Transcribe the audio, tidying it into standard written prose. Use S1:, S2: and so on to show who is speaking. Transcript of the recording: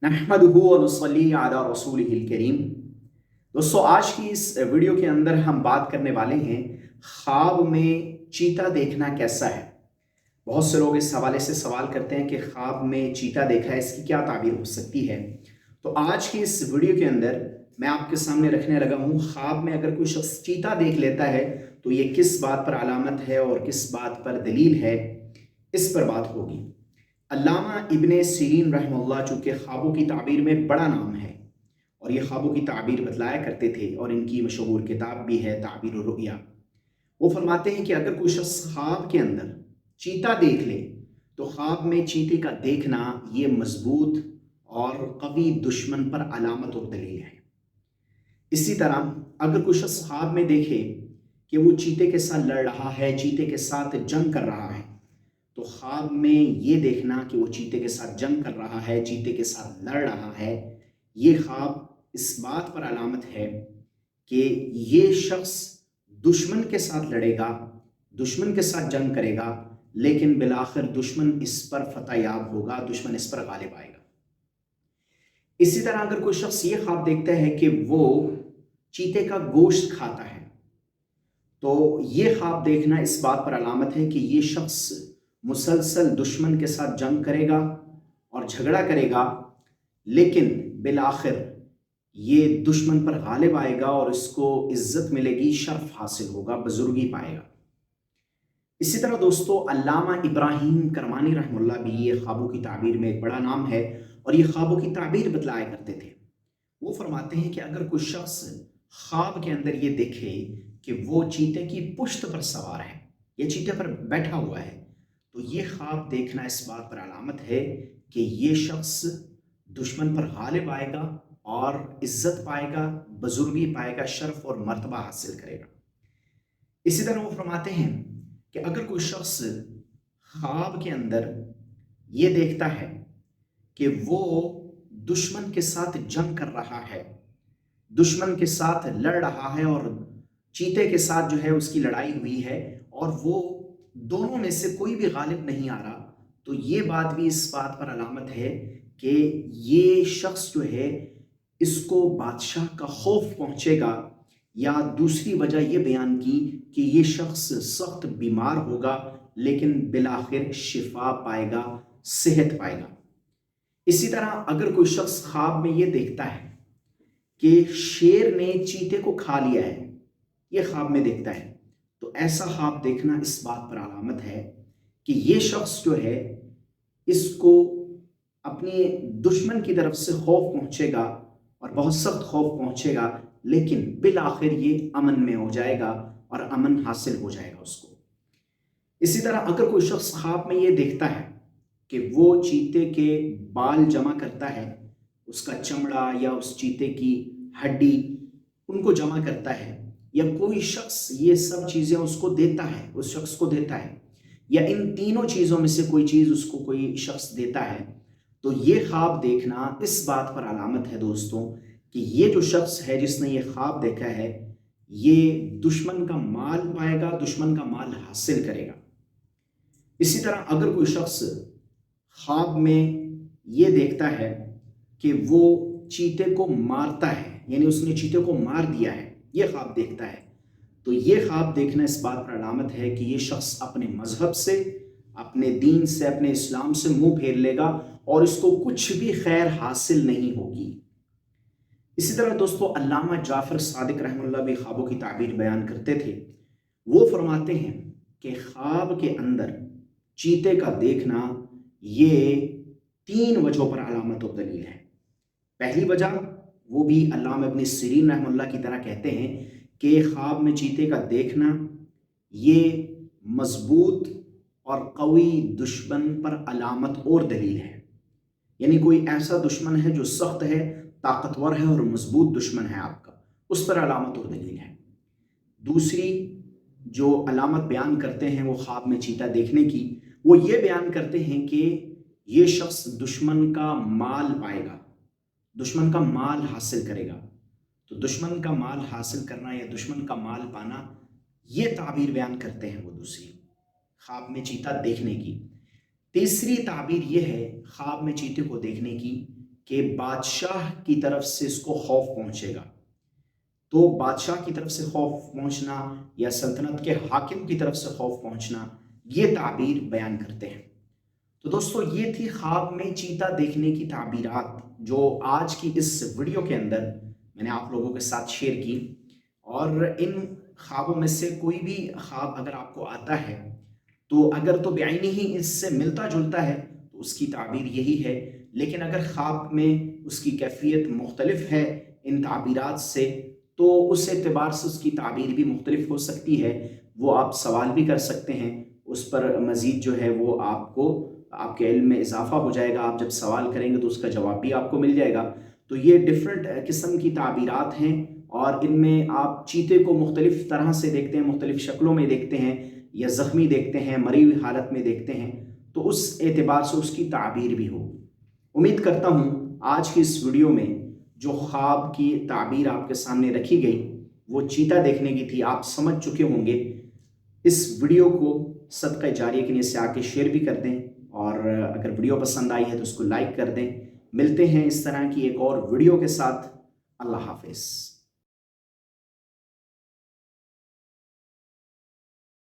S1: नहमदुहु व नुसल्ली अला रसूलिहिल करीम। दोस्तों, आज की इस वीडियो के अंदर हम बात करने वाले हैं ख्वाब में चीता देखना कैसा है। बहुत से लोग इस हवाले से सवाल करते हैं कि ख्वाब में चीता देखा है, इसकी क्या ताबीर हो सकती है। तो आज की इस वीडियो के अंदर मैं आपके सामने रखने लगा हूँ, ख्वाब में अगर कोई शख्स चीता देख लेता है तो ये किस बात पर अलामत है और किस बात पर दलील है, इस पर बात होगी। अल्लामा इब्ने सीरीन रहमहुल्लाह चूँकि ख्वाबों की ताबीर में बड़ा नाम है और ये ख्वाबों की ताबीर बतलाया करते थे और इनकी मशहूर किताब भी है ताबीर रुया। वो फरमाते हैं कि अगर कोई शख्स ख्वाब के अंदर चीता देख ले तो ख्वाब में चीते का देखना ये मजबूत और कवी दुश्मन पर अलामत और दलील है। इसी तरह अगर कोई शख्स ख्वाब में देखे कि वो चीते के साथ लड़ रहा है, चीते के साथ जंग कर रहा है, तो ख्वाब में ये देखना कि वो चीते के साथ जंग कर रहा है, चीते के साथ लड़ रहा है, ये ख्वाब इस बात पर अलामत है कि ये शख्स दुश्मन के साथ लड़ेगा, दुश्मन के साथ जंग करेगा, लेकिन बिलाखिर दुश्मन इस पर फतह याब होगा, दुश्मन इस पर गालिब आएगा। इसी तरह अगर कोई शख्स ये ख्वाब देखता है कि वो चीते का गोश्त खाता है, तो ये ख्वाब देखना इस बात पर अलामत है कि ये शख्स मुसलसल दुश्मन के साथ जंग करेगा और झगड़ा करेगा, लेकिन बिलाखिर ये दुश्मन पर गालिब आएगा और इसको इज्जत मिलेगी, शर्फ हासिल होगा, बुजुर्गी पाएगा। इसी तरह दोस्तों, अल्लामा इब्राहिम करमानी रहमतुल्लाह भी ये ख्वाबों की ताबीर में एक बड़ा नाम है और ये ख्वाबों की ताबीर बतलाया करते थे। वो फरमाते हैं कि अगर कोई शख्स ख्वाब के अंदर ये देखे कि वो चीते की पुश्त पर सवार है या चीते पर बैठा हुआ है, तो ये ख्वाब देखना इस बात पर अलामत है कि ये शख्स दुश्मन पर गालिब आएगा और इज्जत पाएगा, बुजुर्गी पाएगा, शर्फ और मर्तबा हासिल करेगा। इसी तरह वो फरमाते हैं कि अगर कोई शख्स ख्वाब के अंदर ये देखता है कि वो दुश्मन के साथ जंग कर रहा है, दुश्मन के साथ लड़ रहा है और चीते के साथ जो है उसकी लड़ाई हुई है और वो दोनों में से कोई भी गालिब नहीं आ रहा, तो ये बात भी इस बात पर अलामत है कि ये शख्स जो है इसको बादशाह का खौफ पहुंचेगा, या दूसरी वजह ये बयान की कि ये शख्स सख्त बीमार होगा लेकिन बिलाखिर शिफा पाएगा, सेहत पाएगा। इसी तरह अगर कोई शख्स ख्वाब में ये देखता है कि शेर ने चीते को खा लिया है, ये ख्वाब में देखता है, तो ऐसा ख्वाब देखना इस बात पर अलामत है कि ये शख्स जो है इसको अपने दुश्मन की तरफ से खौफ पहुंचेगा और बहुत सख्त खौफ पहुंचेगा, लेकिन बिल आखिर ये अमन में हो जाएगा और अमन हासिल हो जाएगा उसको। इसी तरह अगर कोई शख्स ख्वाब में ये देखता है कि वो चीते के बाल जमा करता है, उसका चमड़ा या उस चीते की हड्डी उनको जमा करता है, या कोई शख्स ये सब चीज़ें उसको देता है, उस शख्स को देता है, या इन तीनों चीज़ों में से कोई चीज़ उसको कोई शख्स देता है, तो ये ख्वाब देखना इस बात पर अलामत है दोस्तों कि ये जो शख्स है जिसने ये ख्वाब देखा है, ये दुश्मन का माल पाएगा, दुश्मन का माल हासिल करेगा। इसी तरह अगर कोई शख्स ख्वाब में ये देखता है कि वो चीते को मारता है, यानी उसने चीते को मार दिया है, ये ख्वाब देखता है, तो ये ख्वाब देखना इस बात पर अलामत है कि ये शख्स अपने मजहब से, अपने दीन से, अपने इस्लाम से मुंह फेर लेगा और इसको कुछ भी खैर हासिल नहीं होगी। इसी तरह दोस्तों, अल्लामा जाफर सादिक रहमतुल्लाह भी ख्वाबों की ताबीर बयान करते थे। वो फरमाते हैं कि ख्वाब के अंदर चीते का देखना ये 3 वजहों पर अलामत और दलील है। पहली वजह, वो भी अल्लामा इब्ने सीरीन रहमतुल्लाह की तरह कहते हैं कि ख्वाब में चीते का देखना ये मजबूत और कवी दुश्मन पर अलामत और दलील है, यानी कोई ऐसा दुश्मन है जो सख्त है, ताकतवर है और मजबूत दुश्मन है आपका, उस पर अलामत और दलील है। दूसरी जो अलामत बयान करते हैं वो ख्वाब में चीता देखने की, वो ये बयान करते हैं कि ये शख्स दुश्मन का माल पाएगा, दुश्मन का माल हासिल करेगा। तो दुश्मन का माल हासिल करना या दुश्मन का माल पाना, ये ताबीर बयान करते हैं वो दूसरी ख्वाब में चीता देखने की। तीसरी ताबीर ये है ख्वाब में चीते को देखने की کہ बादशाह की तरफ से इसको खौफ पहुंचेगा। तो बादशाह की तरफ से खौफ पहुंचना या सल्तनत के हाकिम की तरफ से खौफ पहुंचना, ये ताबीर बयान करते हैं। तो दोस्तों, ये थी ख्वाब में चीता देखने की ताबीरात जो आज की इस वीडियो के अंदर मैंने आप लोगों के साथ शेयर की। और इन ख्वाबों में से कोई भी ख्वाब अगर आपको आता है तो अगर तो बेआईनी ही इससे मिलता जुलता है तो उसकी ताबीर यही है, लेकिन अगर ख्वाब में उसकी कैफियत मुख्तलिफ है इन ताबीरात से तो उस एतबार से उसकी ताबीर भी मुख्तलिफ हो सकती है। वो आप सवाल भी कर सकते हैं, उस पर मज़ीद जो है वो आपको आपके इल्म में इजाफा हो जाएगा। आप जब सवाल करेंगे तो उसका जवाब भी आपको मिल जाएगा। तो ये डिफरेंट किस्म की ताबीरात हैं और इनमें आप चीते को मुख्तलिफ तरह से देखते हैं, मुख्तलिफ शक्लों में देखते हैं, या ज़ख्मी देखते हैं, मरी हुई हालत में देखते हैं, तो उस एतबार से उसकी ताबीर भी हो। उम्मीद करता हूँ आज की इस वीडियो में जो ख्वाब की ताबीर आपके सामने रखी गई वो चीता देखने की थी, आप समझ चुके होंगे। इस वीडियो को सदका जारिया के लिए से आके शेयर भी कर दें, और अगर वीडियो पसंद आई है तो उसको लाइक कर दें। मिलते हैं इस तरह की एक और वीडियो के साथ। अल्लाह हाफिज़।